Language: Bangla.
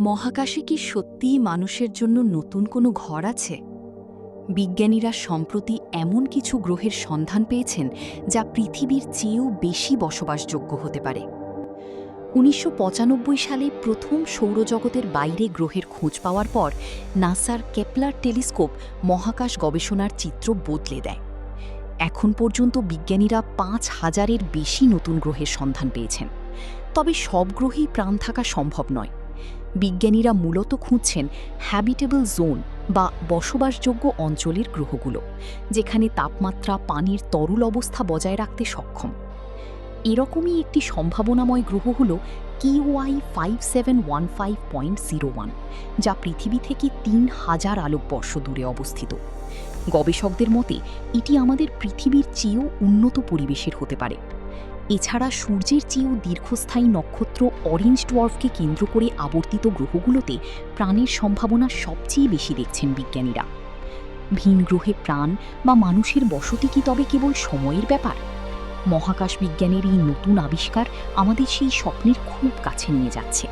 মহাকাশে কি সত্যিই মানুষের জন্য নতুন কোনো ঘর আছে? বিজ্ঞানীরা সম্প্রতি এমন কিছু গ্রহের সন্ধান পেয়েছেন যা পৃথিবীর চেয়েও বেশি বসবাসযোগ্য হতে পারে। ১৯৯৫ সালে প্রথম সৌরজগতের বাইরে গ্রহের খোঁজ পাওয়ার পর নাসার কেপলার টেলিস্কোপ মহাকাশ গবেষণার চিত্র বদলে দেয়। এখন পর্যন্ত বিজ্ঞানীরা ৫,০০০-এর বেশি নতুন গ্রহের সন্ধান পেয়েছেন। তবে সব গ্রহেই প্রাণ থাকা সম্ভব নয়। বিজ্ঞানীরা মূলত খুঁজছেন হ্যাবিটেবল জোন বা বসবাসযোগ্য অঞ্চলের গ্রহগুলো, যেখানে তাপমাত্রা পানির তরল অবস্থা বজায় রাখতে সক্ষম। এরকমই একটি সম্ভাবনাময় গ্রহ হল KY 5715.01, যা পৃথিবী থেকে ৩,০০০ আলোকবর্ষ দূরে অবস্থিত। গবেষকদের মতে এটি আমাদের পৃথিবীর চেয়েও উন্নত পরিবেশের হতে পারে। এছাড়া সূর্যের চেয়েও দীর্ঘস্থায়ী নক্ষত্র অরেঞ্জ ডোয়ার্ফকে কেন্দ্র করে আবর্তিত গ্রহগুলোতে প্রাণের সম্ভাবনা সবচেয়ে বেশি দেখছেন বিজ্ঞানীরা। ভিন গ্রহে প্রাণ বা মানুষের বসতি কি তবে কেবল সময়ের ব্যাপার? মহাকাশ বিজ্ঞানের এই নতুন আবিষ্কার আমাদের সেই স্বপ্নের খুব কাছে নিয়ে যাচ্ছে।